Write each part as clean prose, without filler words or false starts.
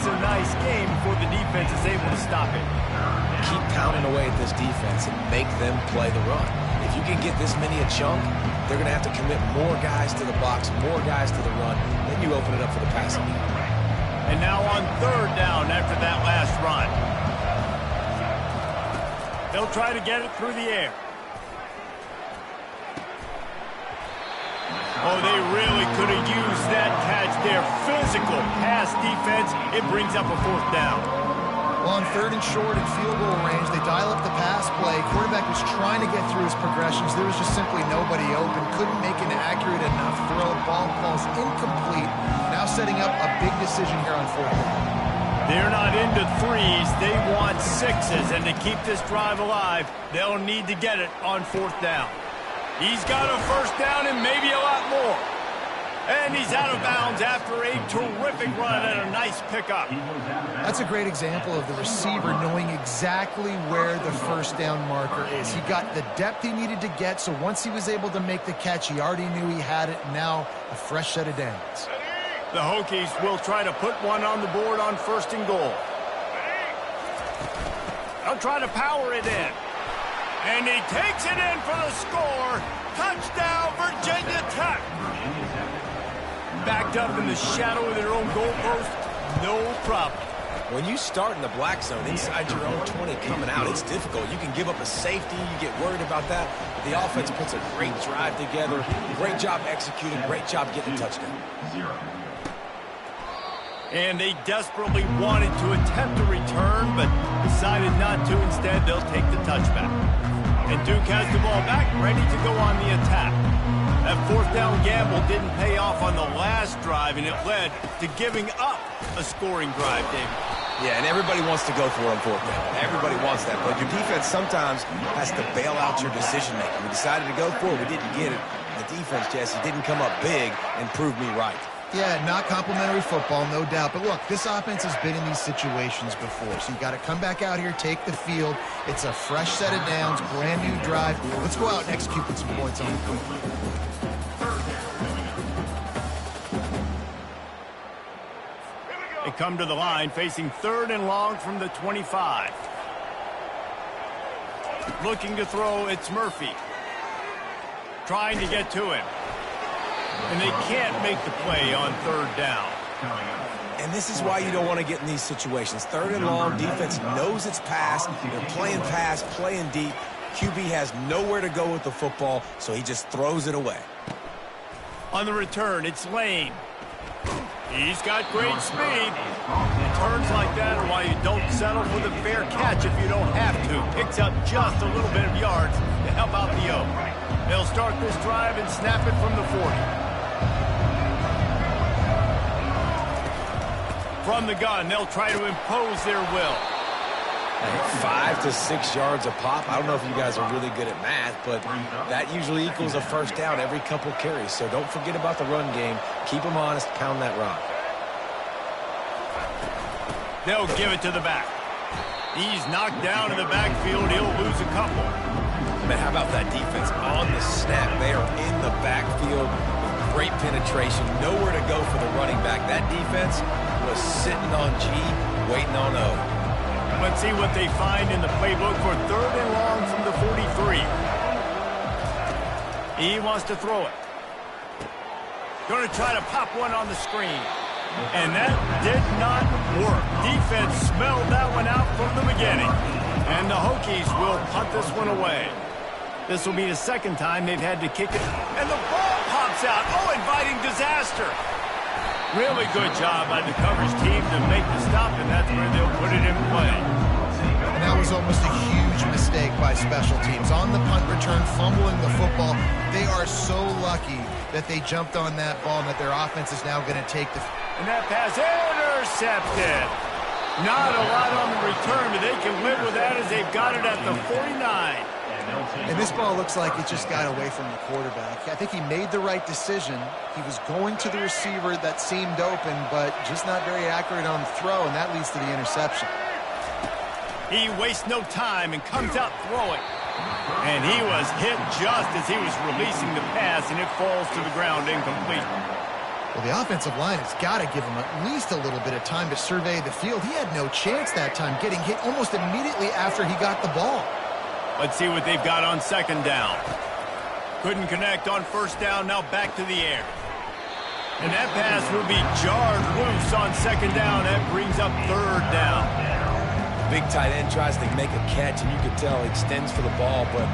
It's a nice game before the defense is able to stop it. Keep pounding away at this defense and make them play the run. If you can get this many a chunk, they're going to have to commit more guys to the box, more guys to the run. Then you open it up for the passing game. And now on third down after that last run. They'll try to get it through the air. Oh, they really could have used that catch there. Physical pass defense. It brings up a fourth down. Well, on third and short and field goal range, they dial up the pass play. Quarterback was trying to get through his progressions. There was just simply nobody open. Couldn't make an accurate enough throw. Ball falls incomplete. Now setting up a big decision here on fourth down. They're not into threes. They want sixes. And to keep this drive alive, they'll need to get it on fourth down. He's got a first down and maybe a lot more. And he's out of bounds after a terrific run and a nice pickup. That's a great example of the receiver knowing exactly where the first down marker is. He got the depth he needed to get, so once he was able to make the catch, he already knew he had it. Now a fresh set of downs. The Hokies will try to put one on the board on first and goal. They'll try to power it in. And he takes it in for the score. Touchdown, Virginia Tech. Backed up in the shadow of their own goalpost, no problem. When you start in the black zone inside your own 20 coming out, it's difficult. You can give up a safety. You get worried about that. But the offense puts a great drive together. Great job executing. Great job getting a touchdown. And they desperately wanted to attempt a return, but decided not to. Instead, they'll take the touchback. And Duke has the ball back, ready to go on the attack. That fourth down gamble didn't pay off on the last drive, and it led to giving up a scoring drive, David. Yeah, and everybody wants to go for it on fourth down. Everybody wants that. But your defense sometimes has to bail out your decision-making. We decided to go for it. We didn't get it. The defense, Jesse, didn't come up big and prove me right. Yeah, not complimentary football, no doubt. But look, this offense has been in these situations before. So you got to come back out here, take the field. It's a fresh set of downs, brand new drive. Let's go out and execute with some points on the field. They come to the line facing third and long from the 25. Looking to throw, it's Murphy. Trying to get to him. And they can't make the play on third down. And this is why you don't want to get in these situations. Third and long, defense knows it's pass. They're playing pass, playing deep. QB has nowhere to go with the football, so he just throws it away. On the return, it's Lane. He's got great speed. Turns like that are why you don't settle for the fair catch if you don't have to. Picks up just a little bit of yards to help out the O. They'll start this drive and snap it from the 40. From the gun, they'll try to impose their will. 5 to 6 yards a pop. I don't know if you guys are really good at math, but that usually equals a first down every couple carries. So don't forget about the run game. Keep them honest. Pound that rock. They'll give it to the back. He's knocked down in the backfield. He'll lose a couple. Man, how about that defense on the snap? They are in the backfield. Great penetration. Nowhere to go for the running back. That defense was sitting on G, waiting on O. Let's see what they find in the playbook for third and long from the 43. He wants to throw it. Going to try to pop one on the screen. And that did not work. Defense smelled that one out from the beginning. And the Hokies will punt this one away. This will be the second time they've had to kick it. And the ball pops out. Oh, inviting disaster. Really good job by the coverage team to make the stop, and that's where they'll put it in play. And that was almost a huge mistake by special teams. On the punt return, fumbling the football. They are so lucky that they jumped on that ball and that their offense is now going to take the... And that pass intercepted. Not a lot on the return, but they can live with that as they've got it at the 49. And this ball looks like it just got away from the quarterback. I think he made the right decision. He was going to the receiver that seemed open, but just not very accurate on the throw, and that leads to the interception. He wastes no time and comes out throwing. And he was hit just as he was releasing the pass, and it falls to the ground incomplete. Well, the offensive line has got to give him at least a little bit of time to survey the field. He had no chance that time, getting hit almost immediately after he got the ball. Let's see what they've got on second down. Couldn't connect on first down, now back to the air. And that pass will be jarred loose on second down. That brings up third down. Big tight end tries to make a catch, and you can tell he extends for the ball, but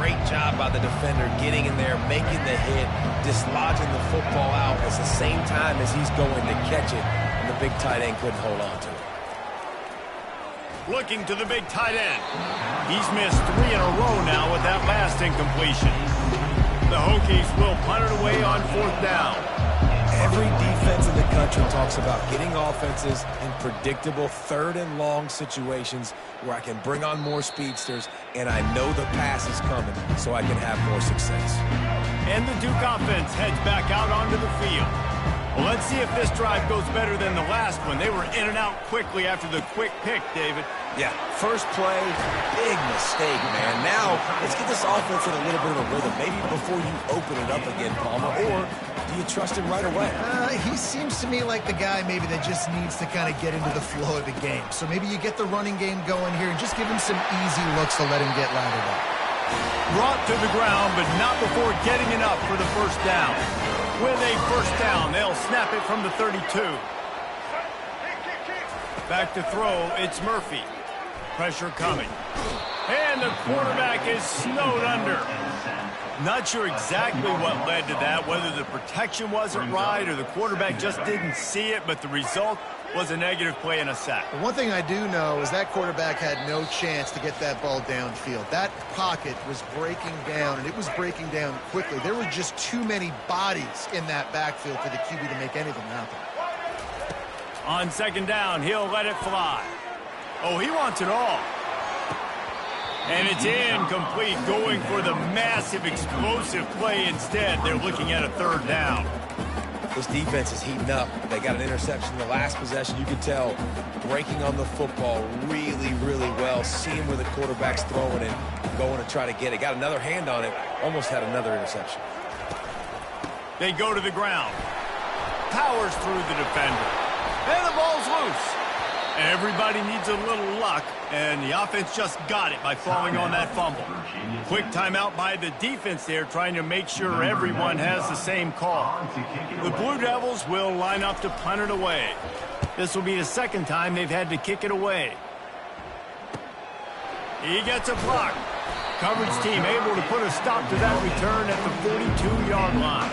great job by the defender getting in there, making the hit, dislodging the football out at the same time as he's going to catch it, and the big tight end couldn't hold on to it. Looking to the big tight end. He's missed 3 in a row now with that last incompletion. The Hokies will punt it away on fourth down. Every defense in the country talks about getting offenses in predictable third and long situations where I can bring on more speedsters and I know the pass is coming so I can have more success. And the Duke offense heads back out onto the field. Well, let's see if this drive goes better than the last one. They were in and out quickly after the quick pick, David. Yeah, first play, big mistake, man. Now, let's get this offense in a little bit of a rhythm. Maybe before you open it up again, Palmer, or do you trust him right away? He seems to me like the guy maybe that just needs to kind of get into the flow of the game. So maybe you get the running game going here and just give him some easy looks to let him get lathered up. Brought to the ground, but not before getting enough for the first down. With a first down, they'll snap it from the 32. Back to throw, it's Murphy. Pressure coming. And the quarterback is snowed under. Not sure exactly what led to that, whether the protection wasn't right or the quarterback just didn't see it, but the result was a negative play and a sack. One thing I do know is that quarterback had no chance to get that ball downfield. That pocket was breaking down, and it was breaking down quickly. There were just too many bodies in that backfield for the QB to make anything happen. On second down, he'll let it fly. Oh, he wants it all. And it's incomplete, going for the massive explosive play instead. They're looking at a third down. This defense is heating up. They got an interception in the last possession. You can tell breaking on the football really, really well. Seeing where the quarterback's throwing it, going to try to get it. Got another hand on it. Almost had another interception. They go to the ground. Powers through the defender. And the ball's loose. Everybody needs a little luck, and the offense just got it by falling on that fumble. Quick timeout by the defense there, trying to make sure everyone has the same call. The Blue Devils will line up to punt it away. This will be the second time they've had to kick it away. He gets a block. Coverage team able to put a stop to that return at the 42-yard line.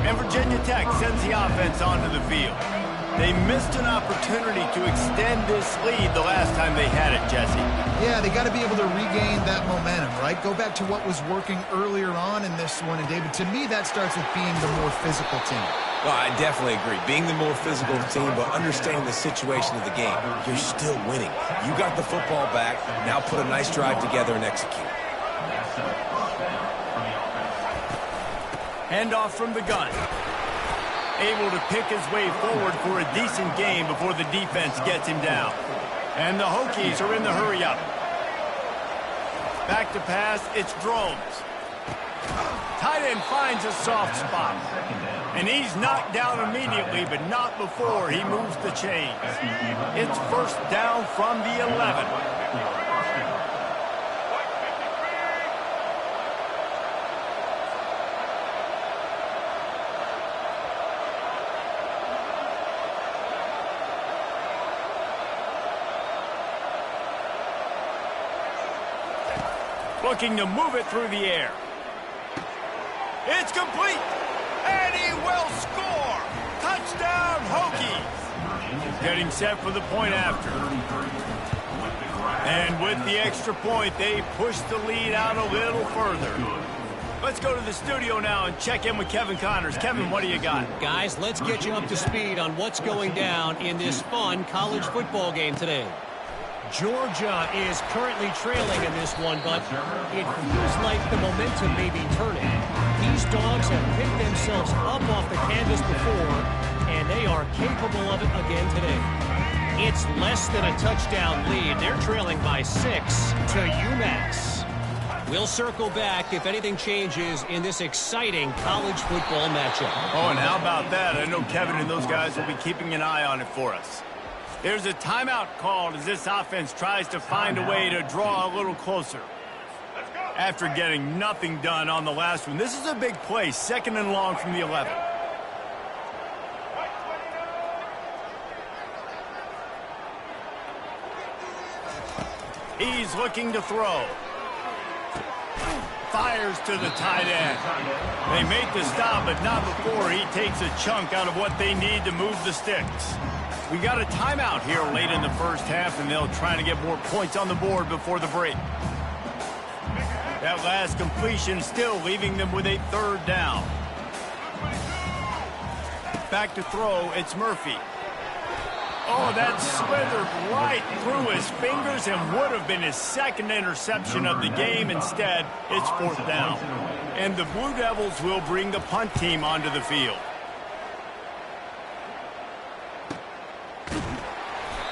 And Virginia Tech sends the offense onto the field. They missed an opportunity to extend this lead the last time they had it, Jesse. Yeah, they got to be able to regain that momentum, right? Go back to what was working earlier on in this one. And, David, to me, that starts with being the more physical team. Well, I definitely agree. Being the more physical team, but understanding the situation of the game. You're still winning. You got the football back. Now put a nice drive together and execute. Handoff from the gun. Able to pick his way forward for a decent game before the defense gets him down. And the Hokies are in the hurry-up. Back to pass, it's Drones. Tight end finds a soft spot. And he's knocked down immediately, but not before he moves the chains. It's first down from the 11. Looking to move it through the air. It's complete, and he will score. Touchdown, Hokies. Getting set for the point after. And with the extra point, they push the lead out a little further. Let's go to the studio now and check in with Kevin Connors. Kevin, what do you got? Guys, let's get you up to speed on what's going down in this fun college football game today. Georgia is currently trailing in this one, but it feels like the momentum may be turning. These dogs have picked themselves up off the canvas before, and they are capable of it again today. It's less than a touchdown lead. They're trailing by 6 to UMass. We'll circle back if anything changes in this exciting college football matchup. Oh, and how about that? I know Kevin and those guys will be keeping an eye on it for us. There's a timeout called as this offense tries to find a way to draw a little closer. After getting nothing done on the last one, this is a big play, 2nd and long from the 11. He's looking to throw. Fires to the tight end. They make the stop, but not before he takes a chunk out of what they need to move the sticks. We got a timeout here late in the first half, and they'll try to get more points on the board before the break. That last completion still leaving them with a 3rd down. Back to throw, it's Murphy. Oh, that slithered right through his fingers and would have been his 2nd interception of the game. Instead, it's 4th down. And the Blue Devils will bring the punt team onto the field.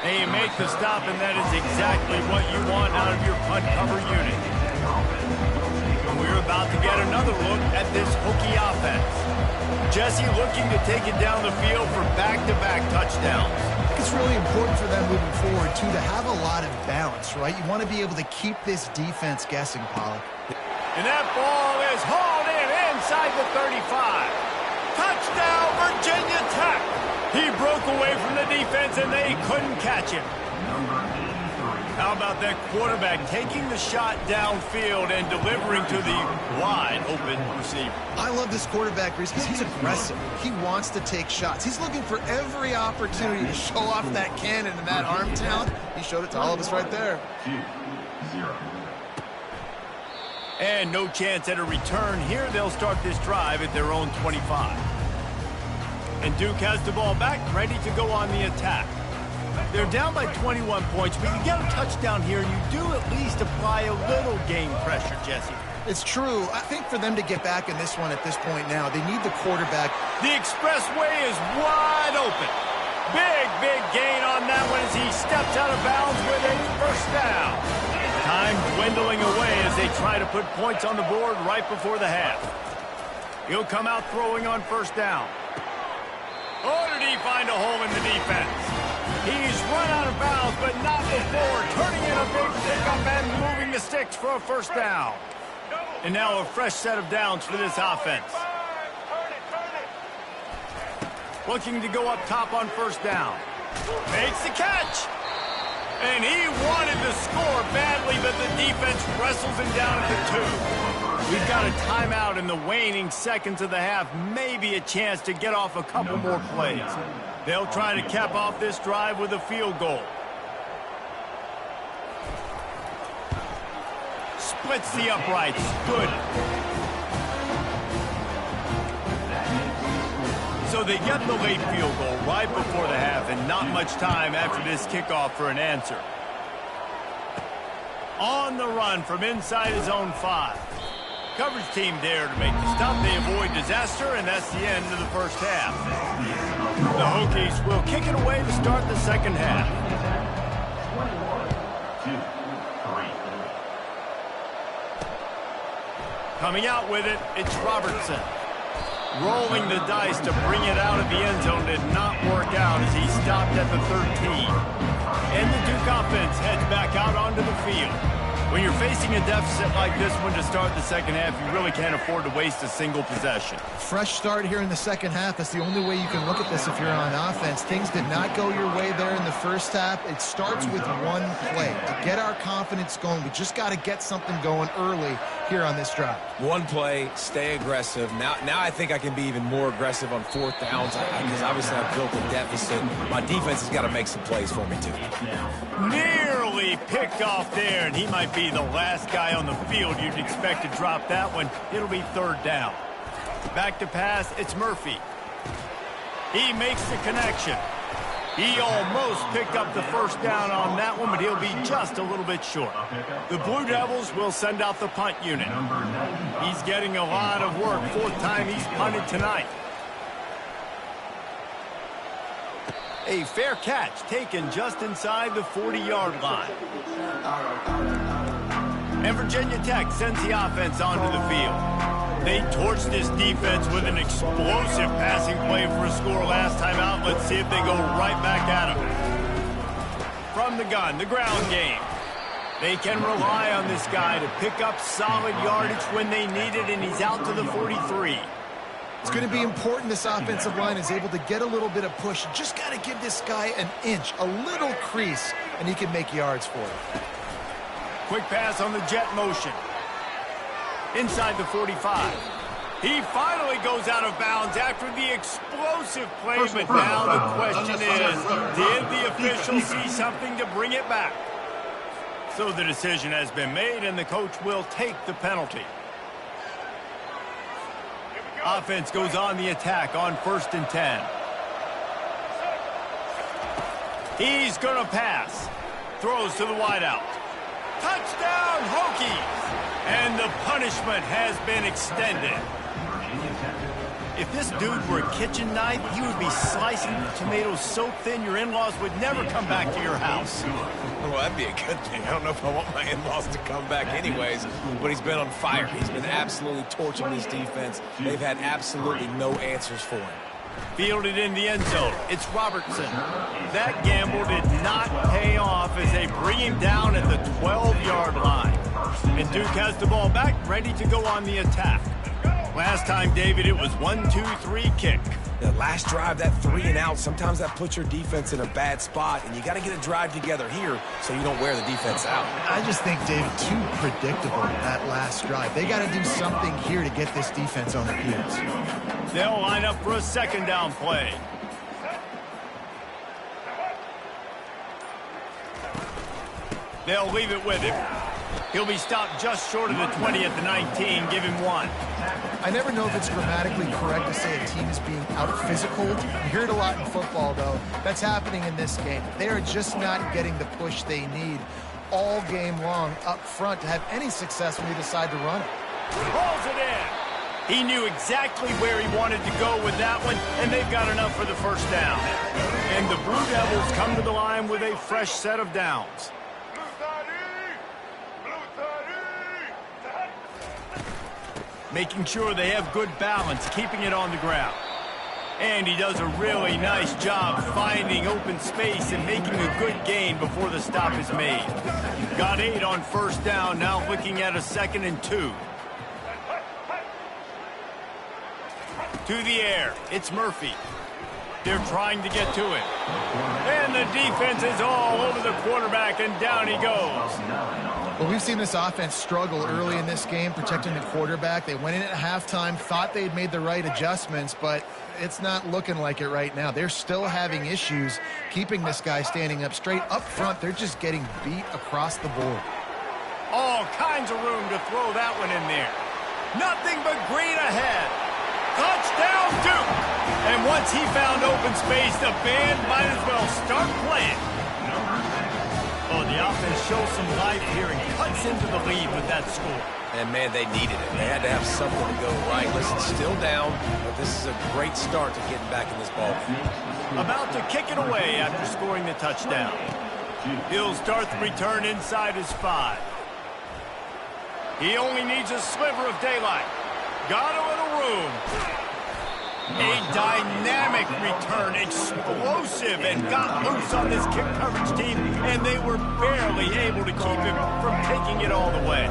And you make the stop, and that is exactly what you want out of your punt cover unit. And we're about to get another look at this Hokie offense. Jesse looking to take it down the field for back-to-back touchdowns. It's really important for them moving forward, too, to have a lot of balance, right? You want to be able to keep this defense guessing, Pollock. And that ball is hauled in inside the 35. Touchdown, Virginia Tech. He broke away from the defense, and they couldn't catch him. How about that quarterback taking the shot downfield and delivering to the wide-open receiver? I love this quarterback, Reese, because he's aggressive. He wants to take shots. He's looking for every opportunity to show off that cannon and that arm talent. He showed it to all of us right there. 2-0. And no chance at a return here. They'll start this drive at their own 25. And Duke has the ball back, ready to go on the attack. They're down by 21 points, but you get a touchdown here, and you do at least apply a little game pressure, Jesse. It's true. I think for them to get back in this one at this point now, they need the quarterback. The expressway is wide open. Big gain on that one as he steps out of bounds with a 1st down. Time dwindling away as they try to put points on the board right before the half. He'll come out throwing on 1st down. Oh, did he find a hole in the defense? He's run out of bounds, but not before turning in a big pickup and moving the sticks for a 1st down. And now a fresh set of downs for this offense. Looking to go up top on 1st down. Makes the catch. And he wanted to score badly, but the defense wrestles him down at the 2. We've got a timeout in the waning seconds of the half. Maybe a chance to get off a couple more plays. They'll try to cap off this drive with a field goal. Splits the uprights. Good. So they get the late field goal right before the half, and not much time after this kickoff for an answer. On the run from inside his own 5. Coverage team there to make the stop. They avoid disaster, and that's the end of the first half. The Hokies will kick it away to start the 2nd half. 21-2-3. Coming out with it, it's Robertson. Rolling the dice to bring it out of the end zone did not work out as he stopped at the 13. And the Duke offense heads back out onto the field. When you're facing a deficit like this one to start the 2nd half, you really can't afford to waste a single possession. Fresh start here in the 2nd half. That's the only way you can look at this if you're on offense. Things did not go your way there in the first half. It starts with one play. To get our confidence going, we just got to get something going early here on this drive. One play, stay aggressive. Now I think I can be even more aggressive on 4th downs because obviously I've built a deficit. My defense has got to make some plays for me, too. Nearly picked off there, and he might be the last guy on the field you'd expect to drop that one. It'll be 3rd down. Back to pass, it's Murphy. He makes the connection. He almost picked up the 1st down on that one, but he'll be just a little bit short. The Blue Devils will send out the punt unit. He's getting a lot of work. 4th time he's punted tonight. A fair catch taken just inside the 40-yard line. And Virginia Tech sends the offense onto the field. They torched this defense with an explosive passing play for a score last time out. Let's see if they go right back at him. From the gun, the ground game. They can rely on this guy to pick up solid yardage when they need it, and he's out to the 43. It's going to be important this offensive line is able to get a little bit of push. You just got to give this guy an inch, a little crease, and he can make yards for it. Quick pass on the jet motion. Inside the 45. He finally goes out of bounds after the explosive play, but now the question is, did the official see something to bring it back? So the decision has been made, and the coach will take the penalty. Offense goes on the attack on 1st and 10. He's going to pass. Throws to the wideout. Touchdown, Hokies! And the punishment has been extended. If this dude were a kitchen knife, he would be slicing tomatoes so thin your in-laws would never come back to your house. Well, that'd be a good thing. I don't know if I want my in-laws to come back anyways, but he's been on fire. He's been absolutely torching this defense. They've had absolutely no answers for him. Fielded in the end zone. It's Robertson. That gamble did not pay off as they bring him down at the 12-yard line. And Duke has the ball back, ready to go on the attack. Last time, David, it was 1-2-3 kick. The last drive, that 3 and out, sometimes that puts your defense in a bad spot, and you got to get a drive together here so you don't wear the defense out. I just think, David, too predictable that last drive. They got to do something here to get this defense on their heels. They'll line up for a 2nd down play. They'll leave it with him. He'll be stopped just short of the 20 at the 19. Give him 1. I never know if it's grammatically correct to say a team is being out-physical. You hear it a lot in football, though. That's happening in this game. They are just not getting the push they need all game long up front to have any success when you decide to run it. Pulls it in. He knew exactly where he wanted to go with that one, and they've got enough for the 1st down. And the Blue Devils come to the line with a fresh set of downs. Making sure they have good balance, keeping it on the ground. And he does a really nice job finding open space and making a good gain before the stop is made. Got 8 on 1st down, now looking at a 2nd and 2. To the air, it's Murphy. They're trying to get to it. And the defense is all over the quarterback, and down he goes. Well, we've seen this offense struggle early in this game protecting the quarterback. They went in at halftime, thought they'd made the right adjustments, but it's not looking like it right now. They're still having issues keeping this guy standing up straight. Up front, they're just getting beat across the board. All kinds of room to throw that one in there. Nothing but green ahead. Touchdown, Duke! And once he found open space, the band might as well start playing. Oh, the offense shows some life here and cuts into the lead with that score. And, man, they needed it. They had to have something to go right. Listen, still down, but this is a great start to getting back in this ballgame. About to kick it away after scoring the touchdown. He'll start the return inside his 5. He only needs a sliver of daylight. Got a little room. A dynamic return, explosive, and got loose on this kick coverage team, and they were barely able to keep him from taking it all the way.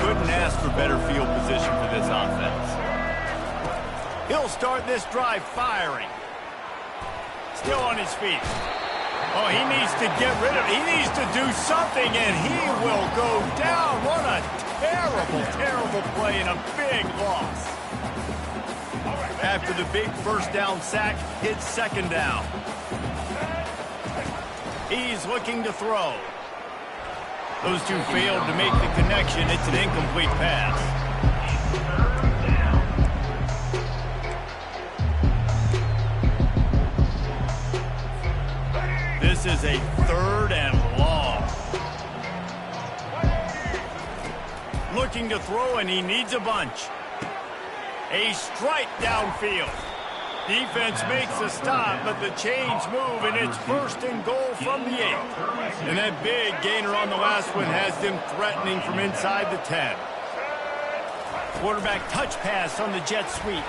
Couldn't ask for better field position for this offense. He'll start this drive firing. Still on his feet. Oh, he needs to get rid of it. He needs to do something, and he will go down. What a terrible, terrible play and a big loss. After the big 1st down sack, it's 2nd down. He's looking to throw. Those two failed to make the connection. It's an incomplete pass. This is a 3rd and long. Looking to throw, and he needs a bunch. A strike downfield. Defense makes a stop, but the chains move, and it's 1st and goal from the 8. And that big gainer on the last one has them threatening from inside the 10. Quarterback touch pass on the jet sweep.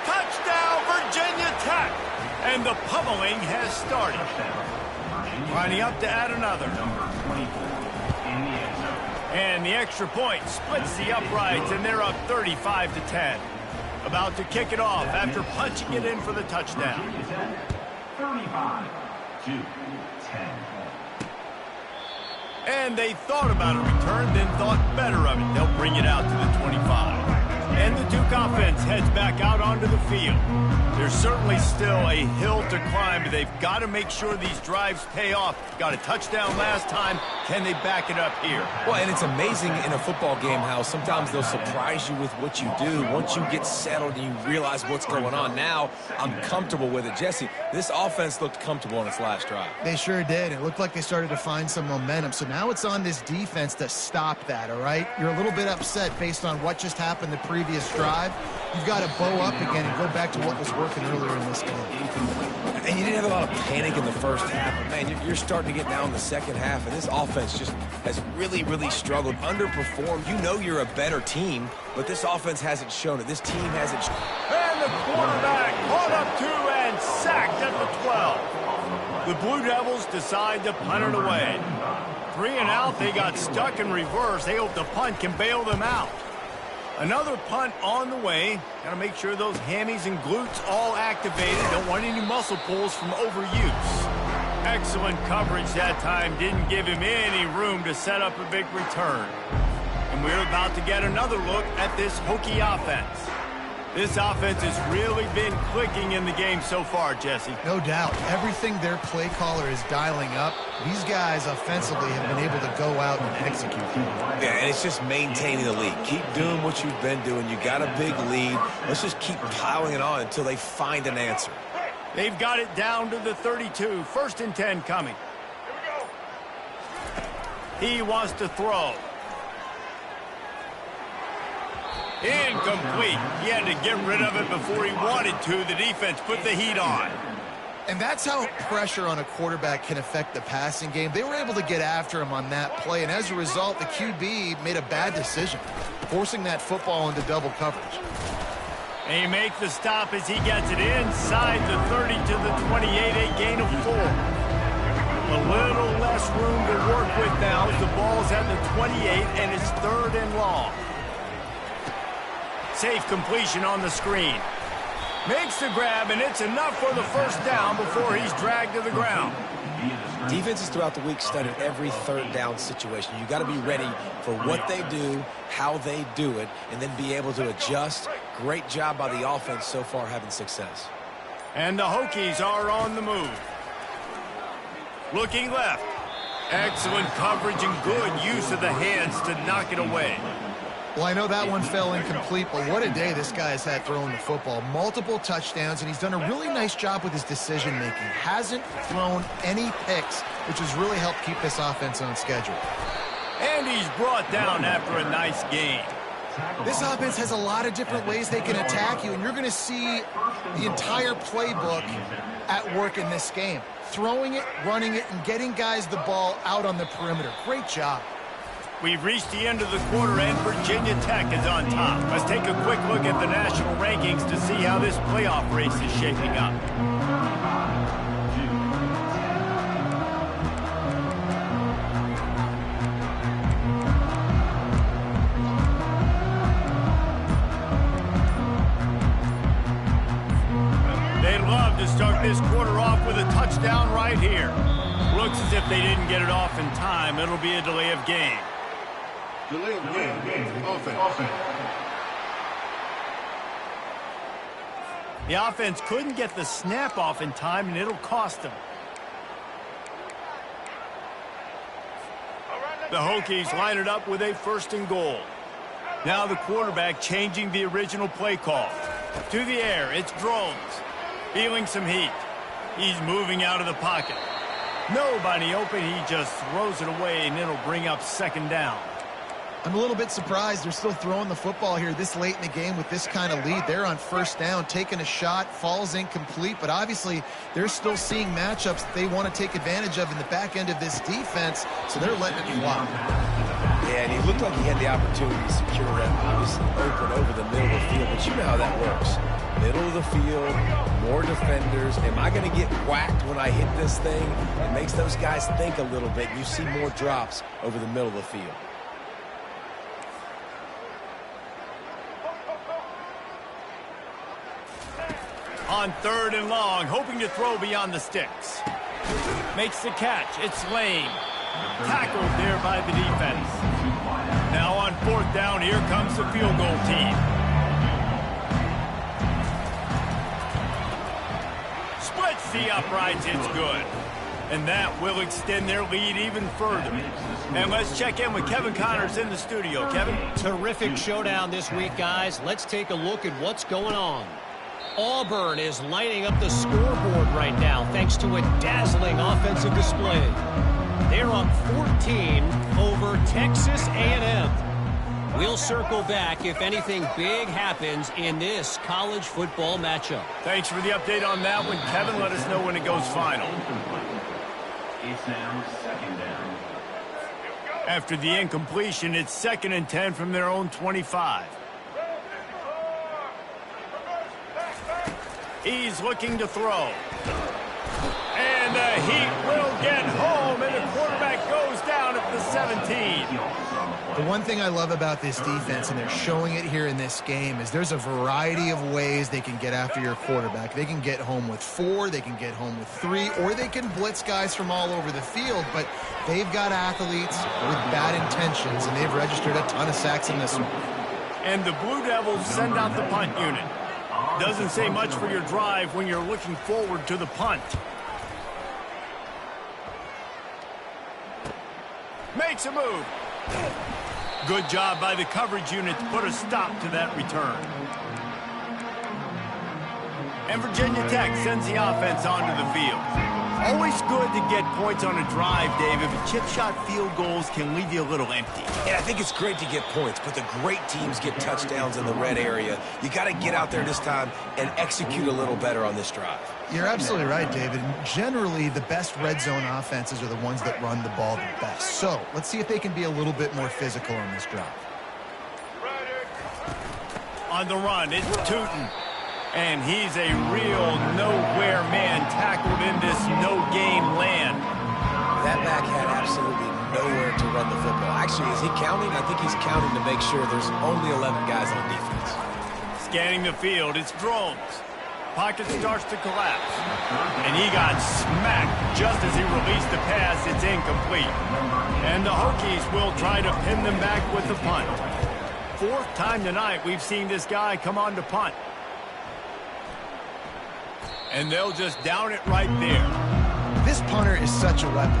Touchdown, Virginia Tech! And the pummeling has started. Lining up to add another. And the extra point splits the uprights, and they're up 35-10. About to kick it off after punching it in for the touchdown. 35-10. And they thought about a return, then thought better of it. They'll bring it out to the 25. And the Duke offense heads back out onto the field. There's certainly still a hill to climb, but they've got to make sure these drives pay off. Got a touchdown last time. Can they back it up here? Well, and it's amazing in a football game how sometimes they'll surprise you with what you do. Once you get settled and you realize what's going on, now I'm comfortable with it. Jesse, this offense looked comfortable on its last drive. They sure did. It looked like they started to find some momentum. So now it's on this defense to stop that, all right? You're a little bit upset based on what just happened the previous drive. You've got to bow up again and go back to what was working earlier in this game. And you didn't have a lot of panic in the first half, but man, you're starting to get down in the second half, and this offense just has really, really struggled, underperformed. You know you're a better team, but this offense hasn't shown it. This team hasn't shown it. And the quarterback caught up to and sacked at the 12. The Blue Devils decide to punt it away. 3 and out, they got stuck in reverse. They hope the punt can bail them out. Another punt on the way. Got to make sure those hammies and glutes all activated. Don't want any muscle pulls from overuse. Excellent coverage that time. Didn't give him any room to set up a big return. And we're about to get another look at this Hokie offense. This offense has really been clicking in the game so far, Jesse. No doubt. Everything their play caller is dialing up, these guys offensively have been able to go out and execute. Yeah, and it's just maintaining the lead. Keep doing what you've been doing. You got a big lead. Let's just keep piling it on until they find an answer. They've got it down to the 32. 1st and 10 coming. He wants to throw. Incomplete. He had to get rid of it before he wanted to. The defense put the heat on. And that's how pressure on a quarterback can affect the passing game. They were able to get after him on that play, and as a result, the QB made a bad decision, forcing that football into double coverage. They make the stop as he gets it inside the 30 to the 28, a gain of 4. A little less room to work with now as the ball's at the 28, and it's 3rd and long. Safe completion on the screen. Makes the grab, and it's enough for the 1st down before he's dragged to the ground. Defenses throughout the week studied every 3rd down situation. You got to be ready for what they do, how they do it, and then be able to adjust. Great job by the offense so far having success. And the Hokies are on the move. Looking left. Excellent coverage and good use of the hands to knock it away. Well, I know that one fell incomplete, but what a day this guy has had throwing the football. Multiple touchdowns, and he's done a really nice job with his decision-making. Hasn't thrown any picks, which has really helped keep this offense on schedule. And he's brought down after a nice game. This offense has a lot of different ways they can attack you, and you're going to see the entire playbook at work in this game. Throwing it, running it, and getting guys the ball out on the perimeter. Great job. We've reached the end of the quarter, and Virginia Tech is on top. Let's take a quick look at the national rankings to see how this playoff race is shaping up. They'd love to start this quarter off with a touchdown right here. Looks as if they didn't get it off in time. It'll be a delay of game. Delay of game. Offense. The offense couldn't get the snap off in time, and it'll cost them. The Hokies line it up with a 1st and goal. Now the quarterback changing the original play call. To the air, it's Drones. Feeling some heat. He's moving out of the pocket. Nobody open, he just throws it away, and it'll bring up 2nd down. I'm a little bit surprised they're still throwing the football here this late in the game with this kind of lead. They're on first down, taking a shot, falls incomplete, but obviously they're still seeing matchups that they want to take advantage of in the back end of this defense, so they're letting it fly. Yeah, and he looked like he had the opportunity to secure that, obviously open over the middle of the field, but you know how that works. Middle of the field, more defenders. Am I going to get whacked when I hit this thing? It makes those guys think a little bit. You see more drops over the middle of the field. On 3rd and long, hoping to throw beyond the sticks. Makes the catch. It's Lane. Tackled there by the defense. Now on 4th down, here comes the field goal team. Splits the uprights. It's good. And that will extend their lead even further. And let's check in with Kevin Connors in the studio. Kevin? Terrific showdown this week, guys. Let's take a look at what's going on. Auburn is lighting up the scoreboard right now thanks to a dazzling offensive display. They're up 14 over Texas A&M. We'll circle back if anything big happens in this college football matchup. Thanks for the update on that one, Kevin. Let us know when it goes final. It's now 2nd down. After the incompletion, it's 2nd and 10 from their own 25. He's looking to throw. And the Heat will get home, and the quarterback goes down at the 17. The one thing I love about this defense, and they're showing it here in this game, is there's a variety of ways they can get after your quarterback. They can get home with 4, they can get home with 3, or they can blitz guys from all over the field, but they've got athletes with bad intentions, and they've registered a ton of sacks in this one. And the Blue Devils send out the punt unit. Doesn't say much for your drive when you're looking forward to the punt. Makes a move. Good job by the coverage unit to put a stop to that return. And Virginia Tech sends the offense onto the field. Always good to get points on a drive, David, but chip shot field goals can leave you a little empty. And I think it's great to get points, but the great teams get touchdowns in the red area. You got to get out there this time and execute a little better on this drive. You're absolutely right, David. Generally, the best red zone offenses are the ones that run the ball the best. So let's see if they can be a little bit more physical on this drive. On the run, it's Tootin. And he's a real nowhere man tackled in this no-game land. That back had absolutely nowhere to run the football. Actually, is he counting? I think he's counting to make sure there's only 11 guys on defense. Scanning the field, it's Drones. Pocket starts to collapse. And he got smacked just as he released the pass. It's incomplete. And the Hokies will try to pin them back with the punt. 4th time tonight we've seen this guy come on to punt. And they'll just down it right there. This punter is such a weapon.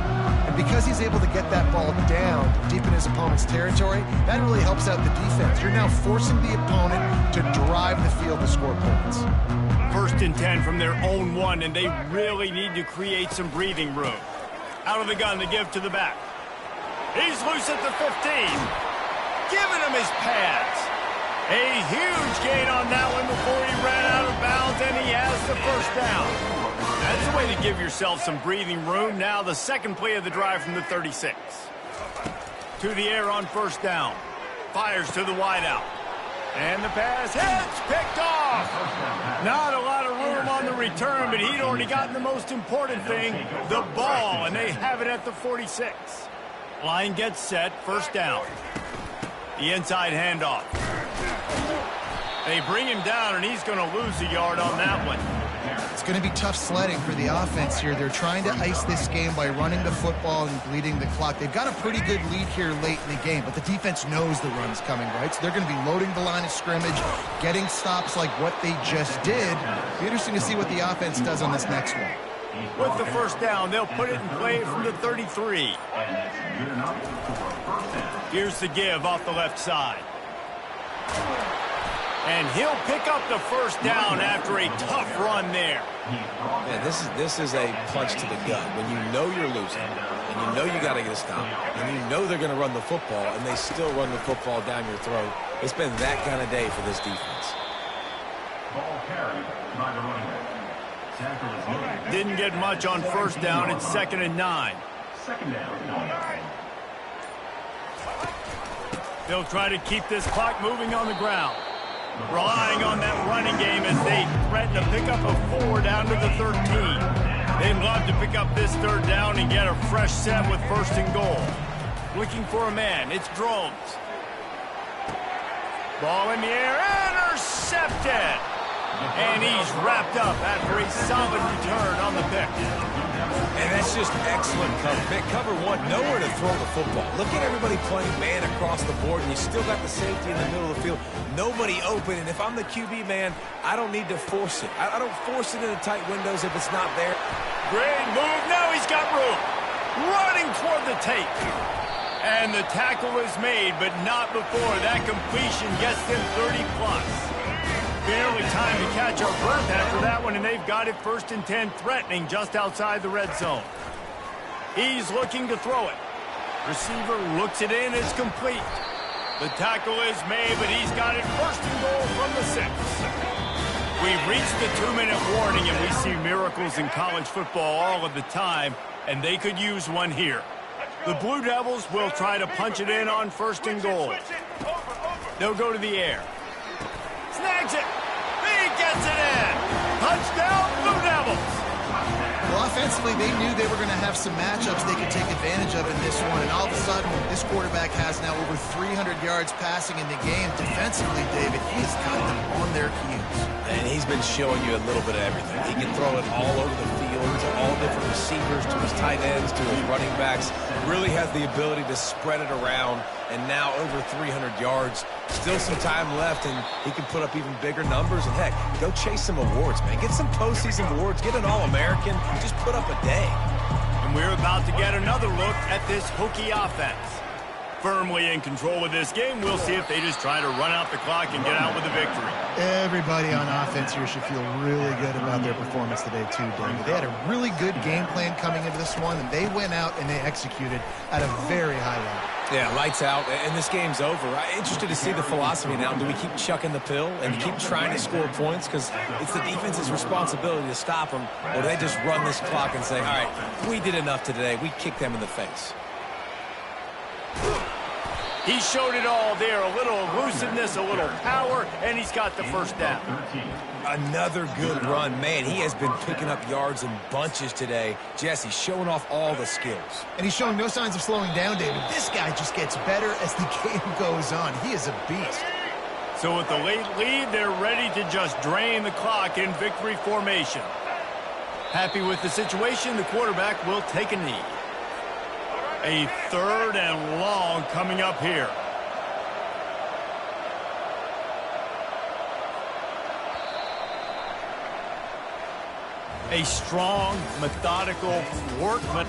And because he's able to get that ball down deep in his opponent's territory, that really helps out the defense. You're now forcing the opponent to drive the field to score points. 1st and 10 from their own 1, and they really need to create some breathing room. Out of the gun to give to the back. He's loose at the 15. Giving him his pads. A huge gain on that one before he ran out of bounds, and he has the 1st down. That's the way to give yourself some breathing room. Now the 2nd play of the drive from the 36. To the air on 1st down. Fires to the wideout. And the pass hits, picked off. Not a lot of room on the return, but he'd already gotten the most important thing, the ball, and they have it at the 46. Line gets set, 1st down. The inside handoff. They bring him down, and he's going to lose a yard on that one. It's going to be tough sledding for the offense here. They're trying to ice this game by running the football and bleeding the clock. They've got a pretty good lead here late in the game, but the defense knows the run's coming, right? So they're going to be loading the line of scrimmage, getting stops like what they just did. It'll be interesting to see what the offense does on this next one. With the 1st down, they'll put it in play from the 33. Here's the give off the left side. And he'll pick up the 1st down after a tough run there. Man, this is a punch to the gut. When you know you're losing, and you know you got to get a stop, and you know they're going to run the football, and they still run the football down your throat. It's been that kind of day for this defense. Ball carried by the running back. Tackle is made. Didn't get much on first down. It's 2nd and 9. Second down. They'll try to keep this clock moving on the ground, relying on that running game as they threaten to pick up a 4 down to the 13. They'd love to pick up this 3rd down and get a fresh set with 1st and goal. Looking for a man. It's Drones. Ball in the air. Intercepted. And he's wrapped up after a solid return on the pick. And that's just excellent cover. Man, cover one, nowhere to throw the football. Look at everybody playing man across the board, and you still got the safety in the middle of the field. Nobody open, and if I'm the QB, man, I don't need to force it. I don't force it into tight windows if it's not there. Great move. Now he's got room. Running toward the tape. And the tackle is made, but not before that completion gets them 30-plus. Barely time to catch our breath after that one, and they've got it 1st and 10, threatening just outside the red zone. He's looking to throw it. Receiver looks it in. It's complete. The tackle is made, but he's got it 1st and goal from the 6. We've reached the 2-minute warning, and we see miracles in college football all of the time, and they could use one here. The Blue Devils will try to punch it in on 1st and goal. They'll go to the air. Snags it. He gets it in. Touchdown, Blue Devils. Well, offensively, they knew they were going to have some matchups they could take advantage of in this one, and all of a sudden, this quarterback has now over 300 yards passing in the game. Defensively, David, he's got them on their cues. And he's been showing you a little bit of everything. He can throw it all over the field to all different receivers, to his tight ends, to his running backs. Really has the ability to spread it around, and now over 300 yards. Still some time left, and he can put up even bigger numbers. And, heck, go chase some awards, man. Get some postseason awards. Get an All-American. Just put up a day. And we're about to get another look at this Hokie offense. Firmly in control of this game. We'll see if they just try to run out the clock and get out with a victory. Everybody on offense here should feel really good about their performance today, too, David. They had a really good game plan coming into this one, and they went out and they executed at a very high level. Yeah, lights out, and this game's over. I'm interested to see the philosophy now. Do we keep chucking the pill and keep trying to score points? Because it's the defense's responsibility to stop them. Or do they just run this clock and say, all right, we did enough today. We kicked them in the face. He showed it all there. A little elusiveness, a little power, and he's got the 1st down. Another good run. Man, he has been picking up yards in bunches today. Jesse showing off all the skills. And he's showing no signs of slowing down, David. This guy just gets better as the game goes on. He is a beast. So with the late lead, they're ready to just drain the clock in victory formation. Happy with the situation, the quarterback will take a knee. A 3rd and long coming up here. A strong, methodical workman.